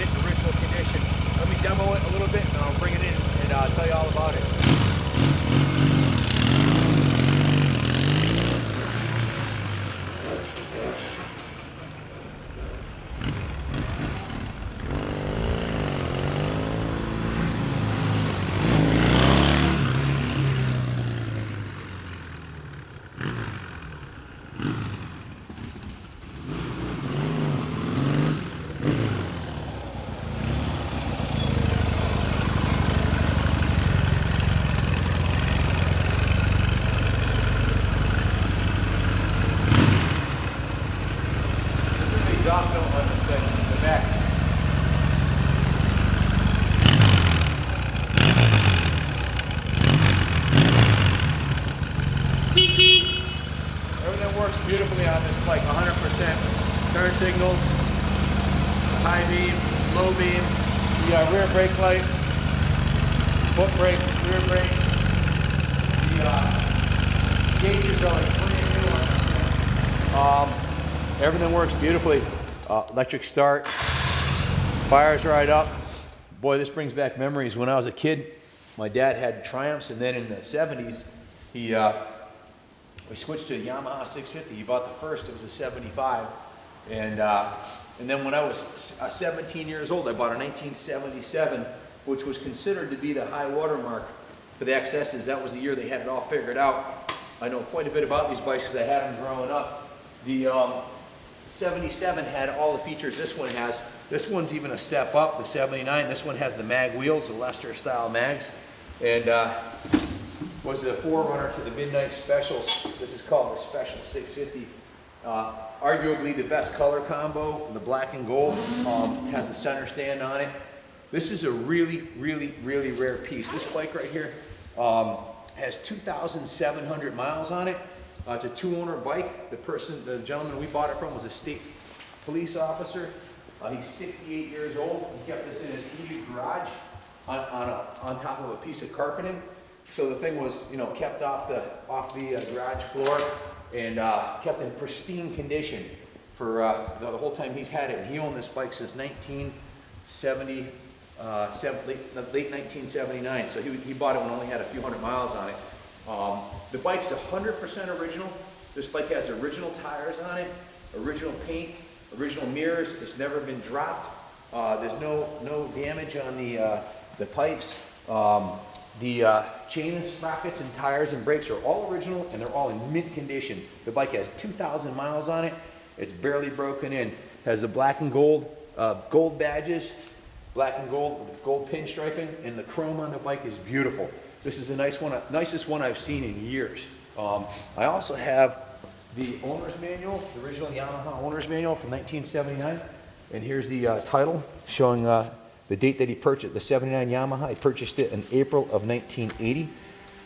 mint original condition. Let me demo it a little bit and I'll bring it in and tell you all about it. Exhaust note on this thing in the back. Everything works beautifully on this bike, 100%. Turn signals, high beam, low beam, the rear brake light, foot brake, rear brake. The gauges are like brand new on this thing. Everything works beautifully. Electric start, fires right up. Boy, this brings back memories. When I was a kid, my dad had Triumphs, and then in the 70s, we switched to a Yamaha 650. He bought the first, it was a 75. And then when I was 17 years old, I bought a 1977, which was considered to be the high water mark for the XSs. That was the year they had it all figured out. I know quite a bit about these bikes because I had them growing up. The 77 had all the features this one has. This one's even a step up, the 79. This one has the mag wheels, the Lester style mags, and was the forerunner to the Midnight Specials. This is called the Special 650. Arguably the best color combo, the black and gold, has a center stand on it. This is a really, really, really rare piece. This bike right here has 2,700 miles on it. It's a two-owner bike. The gentleman we bought it from was a state police officer. He's 68 years old. He kept this in his heated garage on top of a piece of carpeting. So the thing was, you know, kept off the garage floor and kept in pristine condition for the whole time he's had it. And he owned this bike since 1970, late 1979. So he bought it when it only had a few hundred miles on it. The bike's 100% original. This bike has original tires on it, original paint, original mirrors. It's never been dropped. There's no damage on the pipes. The chain and sprockets and tires and brakes are all original, and they're all in mint condition. The bike has 2,000 miles on it. It's barely broken in. Has the black and gold badges, black and gold pinstriping, and the chrome on the bike is beautiful. This is the nicest one I've seen in years. I also have the owner's manual, the original Yamaha owner's manual from 1979. And here's the title showing the date that he purchased, the 79 Yamaha. He purchased it in April of 1980.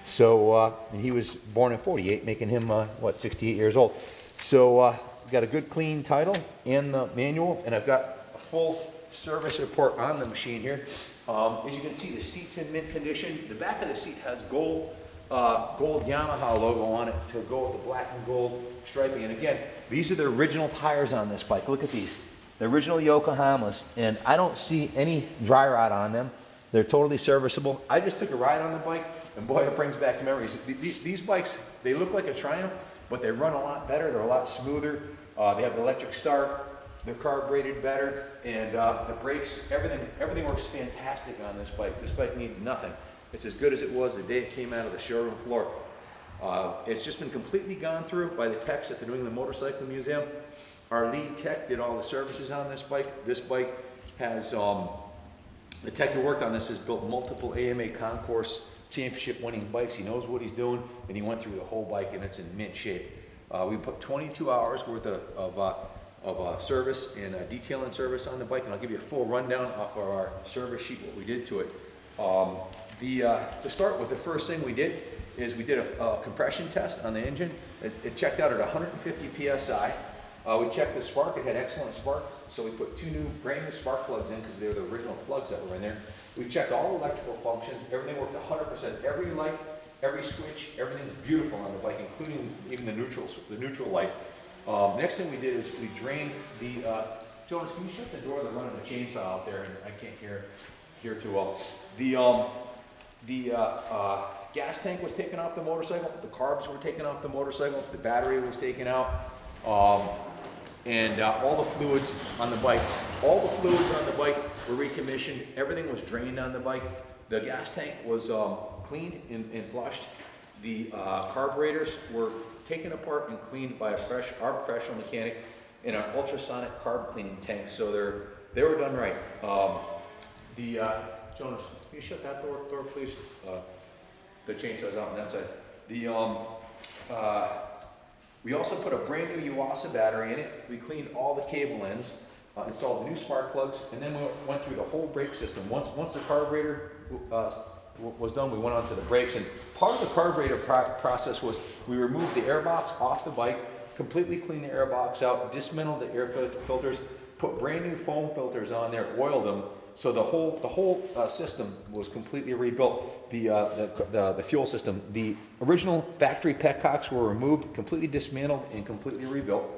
So, and he was born in 48, making him, 68 years old. So, got a good clean title and the manual, and I've got a full service report on the machine here. As you can see, the seat's in mint condition. The back of the seat has gold Yamaha logo on it to go with the black and gold striping. And again, these are the original tires on this bike. Look at these. The original Yokohamas, and I don't see any dry rot on them. They're totally serviceable. I just took a ride on the bike, and boy, it brings back memories. These bikes, they look like a Triumph, but they run a lot better. They're a lot smoother. They have the electric start. They're carbureted better, and the brakes, everything works fantastic on this bike. This bike needs nothing. It's as good as it was the day it came out of the showroom floor. It's just been completely gone through by the techs at the New England Motorcycle Museum. Our lead tech did all the services on this bike. This bike has, the tech who worked on this has built multiple AMA Concourse championship winning bikes. He knows what he's doing, and he went through the whole bike, and it's in mint shape. We put 22 hours worth of service and detailing service on the bike, and I'll give you a full rundown off of our service sheet, what we did to it. To start with, the first thing we did is we did a compression test on the engine. It checked out at 150 PSI. We checked the spark. It had excellent spark, so we put two brand new spark plugs in because they were the original plugs that were in there. We checked all electrical functions. Everything worked 100%. Every light, every switch, everything's beautiful on the bike, including even the neutral light. Next thing we did is we drained the Jonas, can you shut the door? They're running a chainsaw out there, and I can't hear too well. The gas tank was taken off the motorcycle. The carbs were taken off the motorcycle. The battery was taken out, and all the fluids on the bike. All the fluids on the bike were recommissioned. Everything was drained on the bike. The gas tank was cleaned and flushed. The carburetors were taken apart and cleaned by our professional mechanic in an ultrasonic carb cleaning tank. So they were done right. Jonas, can you shut that door, please? The chainsaw's out on that side. We also put a brand new Yamaha battery in it. We cleaned all the cable ends, installed new spark plugs, and then we went through the whole brake system. Once the carburetor was done, we went on to the brakes. And part of the carburetor process was we removed the air box off the bike, completely cleaned the air box out, dismantled the air filters, put brand new foam filters on there, oiled them. So the whole system was completely rebuilt. The fuel system, the original factory petcocks were removed, completely dismantled, and completely rebuilt.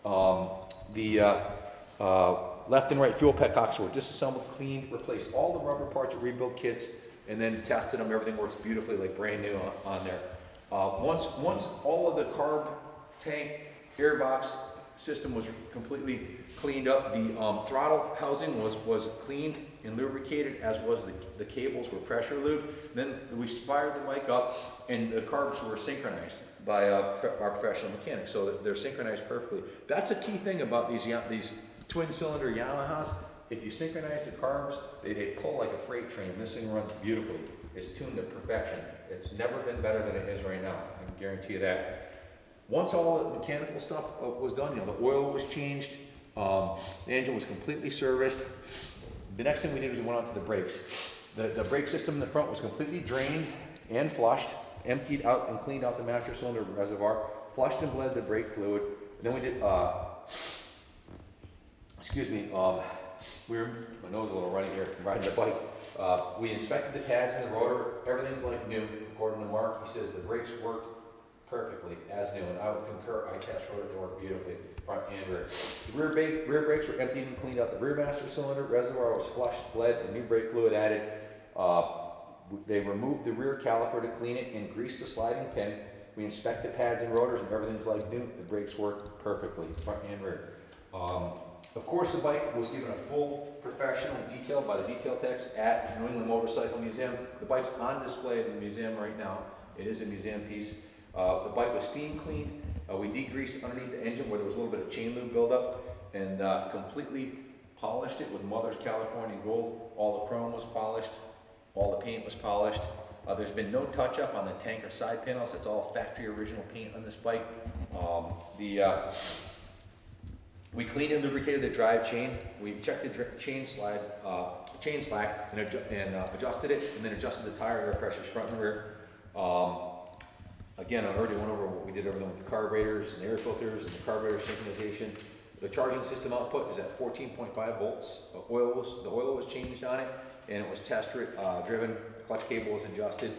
Left and right fuel petcocks were disassembled, cleaned, replaced all the rubber parts of rebuild kits, and then tested them. Everything works beautifully, like brand new on there. Once all of the carb tank airbox system was completely cleaned up, the throttle housing was cleaned and lubricated, as was the cables were pressure lubed. Then we fired the bike up, and the carbs were synchronized by our professional mechanics, so that they're synchronized perfectly. That's a key thing about these twin-cylinder Yamahas. If you synchronize the carbs, they pull like a freight train. This thing runs beautifully. It's tuned to perfection. It's never been better than it is right now. I can guarantee you that. Once all the mechanical stuff was done, the oil was changed, the engine was completely serviced. The next thing we did was we went on to the brakes. The brake system in the front was completely drained and flushed, emptied out and cleaned out the master cylinder reservoir, flushed and bled the brake fluid. Then we did, my nose is a little runny here from riding the bike. We inspected the pads and the rotor. Everything's like new, according to Mark. He says the brakes worked perfectly, as new, and I would concur. I test rode it, they work beautifully, front and rear. The rear brakes were emptied and cleaned out. The rear master cylinder reservoir was flushed, bled, and new brake fluid added. They removed the rear caliper to clean it and grease the sliding pin. We inspect the pads and rotors, and everything's like new. The brakes work perfectly, front and rear. Of course, the bike was given a full professional detail by the detail techs at New England Motorcycle Museum. The bike's on display in the museum right now. It is a museum piece. The bike was steam cleaned. We degreased underneath the engine where there was a little bit of chain lube buildup, and completely polished it with Mother's California Gold. All the chrome was polished. All the paint was polished. There's been no touch up on the tank or side panels. It's all factory original paint on this bike. We cleaned and lubricated the drive chain. We checked the chain slack and adjusted it, and then adjusted the tire air pressures front and rear. Again, I already went over what we did everything with the carburetors and the air filters and the carburetor synchronization. The charging system output is at 14.5 volts. The oil was changed on it, and it was test driven. Clutch cable was adjusted.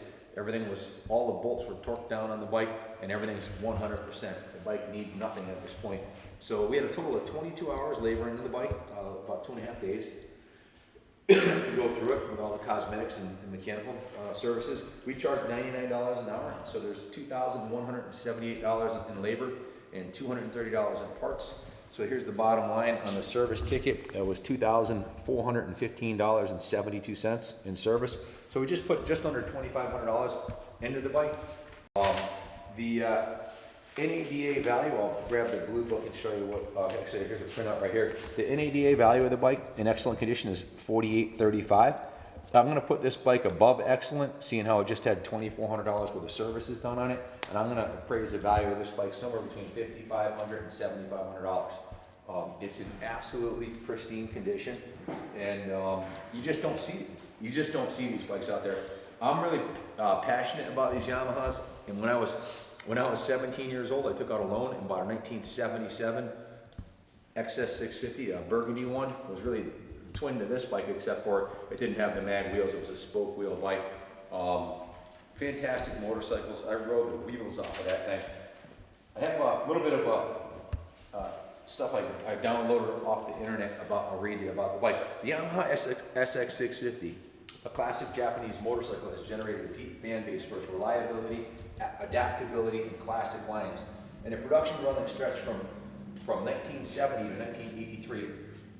All the bolts were torqued down on the bike, and everything's 100%. The bike needs nothing at this point. So we had a total of 22 hours labor into the bike, about 2.5 days, to go through it with all the cosmetics and mechanical services. We charge $99 an hour, so there's $2,178 in labor and $230 in parts. So here's the bottom line on the service ticket. That was $2,415.72 in service. So we just put just under $2,500 into the bike. The NADA value, I'll grab the blue book and show you what, actually here's a printout right here. The NADA value of the bike in excellent condition is $4,835. I'm gonna put this bike above excellent, seeing how it just had $2,400 worth of services done on it, and I'm gonna appraise the value of this bike somewhere between $5,500 and $7,500. It's in absolutely pristine condition, and you just don't see these bikes out there. I'm really passionate about these Yamahas, and when I was 17 years old, I took out a loan and bought a 1977 XS650, a burgundy one. It was really the twin to this bike, except for it didn't have the mag wheels. It was a spoke wheel bike. Fantastic motorcycles. I rode the wheels off of that thing. I have a little bit of stuff I downloaded off the internet about, I'll read you about the bike. The Yamaha SX650, a classic Japanese motorcycle, has generated a deep fan base for its reliability, adaptability, and classic lines. In a production run that stretched from 1970 to 1983,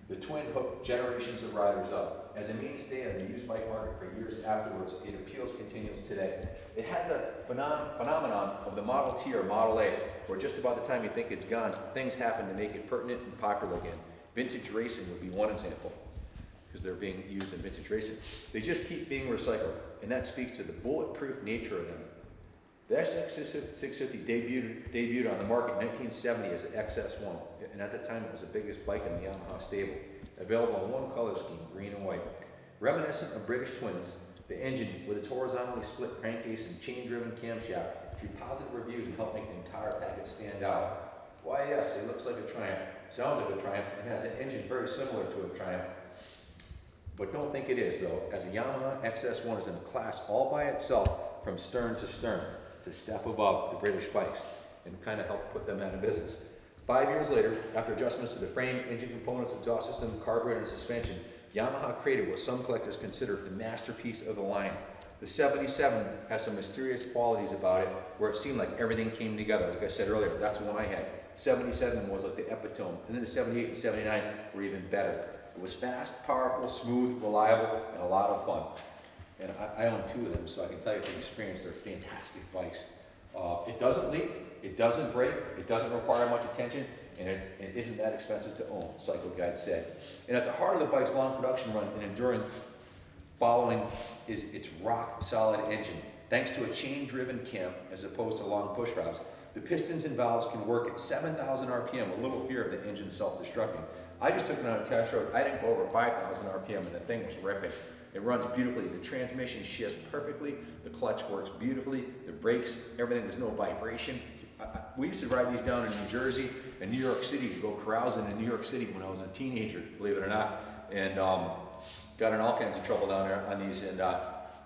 the twin hooked generations of riders up. As a mainstay in the used bike market for years afterwards, it appeals continues today. It had the phenomenon of the Model T or Model A, where just about the time you think it's gone, things happen to make it pertinent and popular again. Vintage racing would be one example, because they're being used in vintage racing. They just keep being recycled, and that speaks to the bulletproof nature of them. The XS650 debuted on the market in 1970 as an XS1, and at the time it was the biggest bike in the Yamaha stable. Available in one color scheme, green and white. Reminiscent of British twins, the engine, with its horizontally split crankcase and chain-driven camshaft, drew positive reviews and helped make the entire package stand out. Why yes, it looks like a Triumph, sounds like a Triumph, and has an engine very similar to a Triumph. But don't think it is though, as the Yamaha XS1 is in a class all by itself from stern to stern. It's a step above the British bikes and kind of helped put them out of business. 5 years later, after adjustments to the frame, engine components, exhaust system, carburetor, and suspension, Yamaha created what some collectors consider the masterpiece of the line. The 77 has some mysterious qualities about it where it seemed like everything came together. Like I said earlier, that's the one I had. 77 was like the epitome, and then the 78 and 79 were even better. It was fast, powerful, smooth, reliable, and a lot of fun. And I own two of them, so I can tell you from experience, they're fantastic bikes. It doesn't leak, it doesn't break, it doesn't require much attention, and it isn't that expensive to own, Cycle Guide said. And at the heart of the bike's long production run and enduring following is its rock-solid engine. Thanks to a chain-driven cam as opposed to long push rods, the pistons and valves can work at 7,000 RPM with little fear of the engine self-destructing. I just took it on a test road. I didn't go over 5,000 RPM, and the thing was ripping. It runs beautifully. The transmission shifts perfectly. The clutch works beautifully. The brakes, everything, there's no vibration. We used to ride these down in New Jersey and New York City to go carousing in New York City when I was a teenager, believe it or not. And got in all kinds of trouble down there on these, and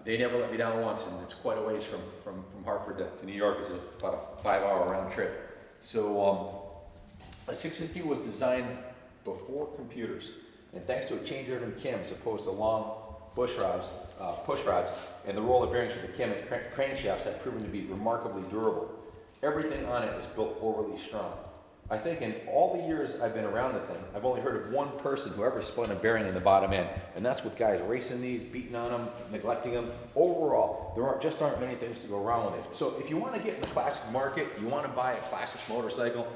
they never let me down once, and it's quite a ways from Hartford to New York. It's about a 5-hour round trip. So a 650 was designed before computers, and thanks to a chain-driven cam as opposed to long push rods, and the roller bearings for the cam and crankshafts have proven to be remarkably durable. Everything on it is built overly strong. I think in all the years I've been around the thing, I've only heard of one person who ever spun a bearing in the bottom end, and that's with guys racing these, beating on them, neglecting them. Overall, there aren't many things to go wrong with it. So if you want to get in the classic market, you want to buy a classic motorcycle,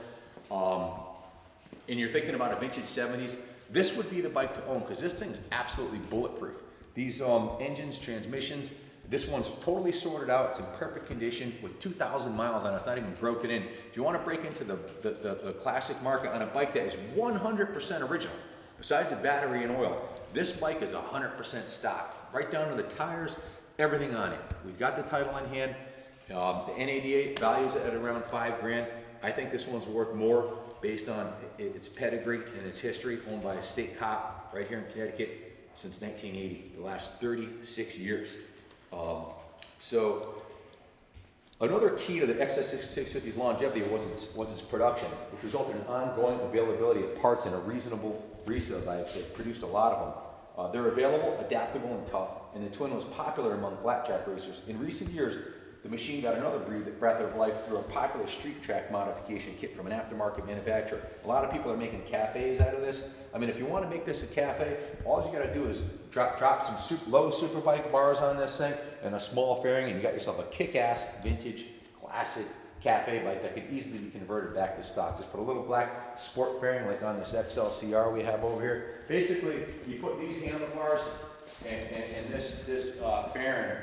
and you're thinking about a vintage 70s, this would be the bike to own, because this thing's absolutely bulletproof. These engines, transmissions, this one's totally sorted out. It's in perfect condition with 2,000 miles on it. It's not even broken in. If you want to break into the classic market on a bike that is 100% original, besides the battery and oil, this bike is 100% stock, right down to the tires, everything on it. We've got the title in hand. The NADA values it at around $5,000. I think this one's worth more based on its pedigree and its history, owned by a state cop right here in Connecticut since 1980, the last 36 years. So another key to the XS650's longevity was its production, which resulted in ongoing availability of parts and a reasonable resale value. It produced a lot of them. They're available, adaptable, and tough, and the twin was popular among flat track racers. In recent years, the machine got another breath of life through a popular street track modification kit from an aftermarket manufacturer. A lot of people are making cafes out of this. I mean, if you want to make this a cafe, all you got to do is drop some low superbike bars on this thing and a small fairing, and you got yourself a kick-ass vintage classic cafe bike that could easily be converted back to stock. Just put a little black sport fairing like on this XLCR we have over here. Basically, you put these handlebars and this fairing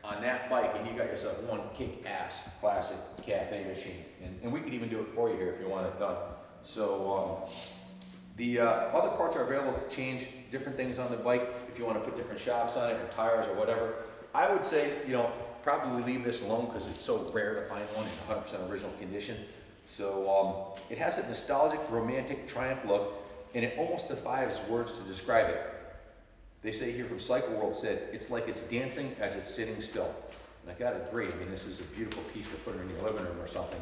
on that bike, and you got yourself one kick-ass classic cafe machine. And we could even do it for you here if you want it done. So the other parts are available to change different things on the bike if you want to put different shocks on it or tires or whatever. I would say, probably leave this alone because it's so rare to find one in 100% original condition. So it has a nostalgic, romantic Triumph look, and it almost defies words to describe it. They say here from Cycle World said, it's like it's dancing as it's sitting still. And I gotta agree, I mean, this is a beautiful piece to put in your living room or something,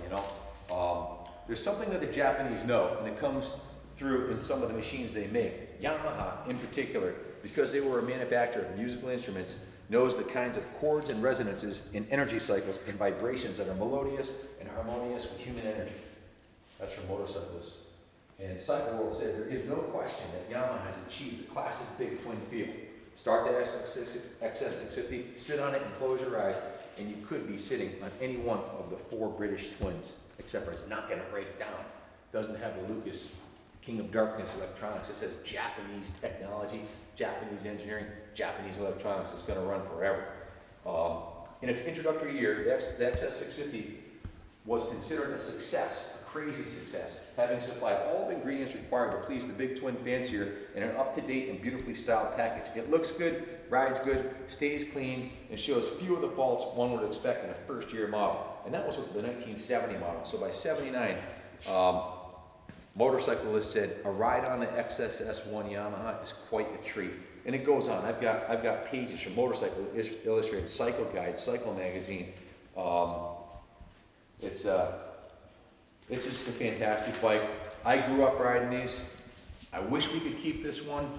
there's something that the Japanese know, and it comes through in some of the machines they make. Yamaha, in particular, because they were a manufacturer of musical instruments, knows the kinds of chords and resonances and energy cycles and vibrations that are melodious and harmonious with human energy. That's from motorcyclists. And Cycle World said there is no question that Yamaha has achieved the classic big twin feel. Start the XS650, sit on it and close your eyes, and you could be sitting on any one of the 4 British twins, except for it's not going to break down. It doesn't have the Lucas King of Darkness electronics. It says Japanese technology, Japanese engineering, Japanese electronics. It's going to run forever. In its introductory year, the XS650 was considered a success, a crazy success, having supplied all the ingredients required to please the big twin fancier in an up-to-date and beautifully styled package. It looks good, rides good, stays clean, and shows few of the faults one would expect in a first-year model. And that was with the 1970 model. So by 79, motorcyclists said a ride on the XSS1 Yamaha is quite a treat. And it goes on. I've got pages from Motorcycle Illustrated, Cycle Guide, Cycle Magazine. It's just a fantastic bike. I grew up riding these. I wish we could keep this one.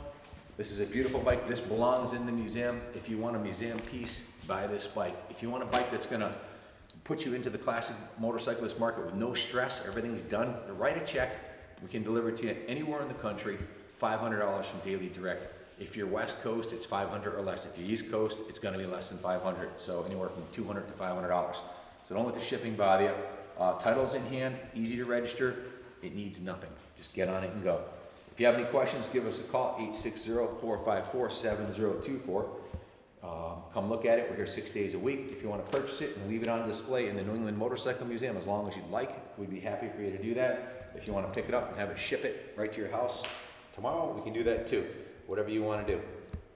This is a beautiful bike. This belongs in the museum. If you want a museum piece, buy this bike. If you want a bike that's gonna put you into the classic motorcyclist market with no stress, everything's done, write a check. We can deliver it to you anywhere in the country, $500 from Daily Direct. If you're West Coast, it's $500 or less. If you're East Coast, it's gonna be less than $500. So anywhere from $200 to $500. So don't let the shipping bother you. Title's in hand, easy to register. It needs nothing. Just get on it and go. If you have any questions, give us a call, 860-454-7024. Come look at it. We're here 6 days a week. If you want to purchase it and leave it on display in the New England Motorcycle Museum, as long as you'd like, we'd be happy for you to do that. If you want to pick it up and have it ship it right to your house tomorrow, we can do that too. Whatever you want to do.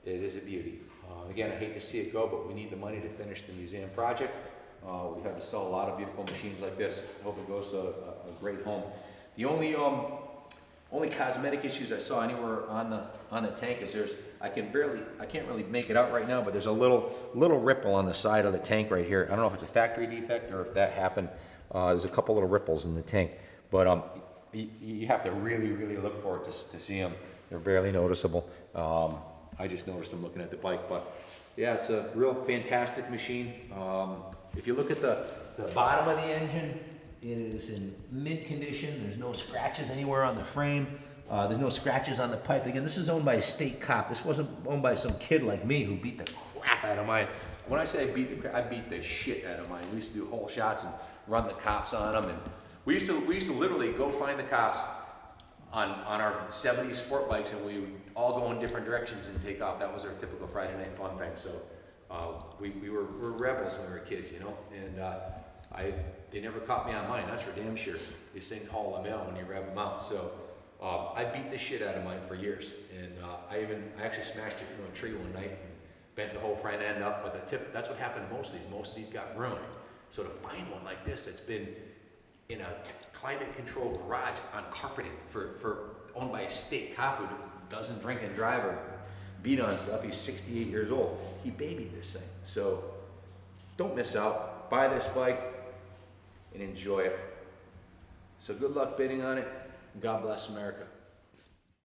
It is a beauty. Again, I hate to see it go, but we need the money to finish the museum project. We've had to sell a lot of beautiful machines like this. I hope it goes to a great home. The only cosmetic issues I saw anywhere on the tank is I can't really make it out right now, but there's a little ripple on the side of the tank right here. I don't know if it's a factory defect or if that happened. There's a couple little ripples in the tank, but you have to really look for it to see them. They're barely noticeable. I just noticed them looking at the bike, but yeah, it's a real fantastic machine. If you look at the bottom of the engine, it is in mint condition. There's no scratches anywhere on the frame. There's no scratches on the pipe. Again, this is owned by a state cop. This wasn't owned by some kid like me who beat the crap out of mine. When I say I beat the shit out of mine. We used to do whole shots and run the cops on them. And we used to literally go find the cops on our 70s sport bikes, and we would all go in different directions and take off. That was our typical Friday night fun thing. So we were rebels when we were kids, you know. And they never caught me on mine, that's for damn sure. These things haul a mill when you rev them out. So I beat the shit out of mine for years. And I actually smashed it into a tree one night and bent the whole front end up with a tip. That's what happened to most of these. Most of these got ruined. So to find one like this that's been in a climate controlled garage on carpeting for owned by a state cop who doesn't drink and drive or beat on stuff. He's 68 years old. He babied this thing. So don't miss out. Buy this bike and enjoy it. So good luck bidding on it. God bless America.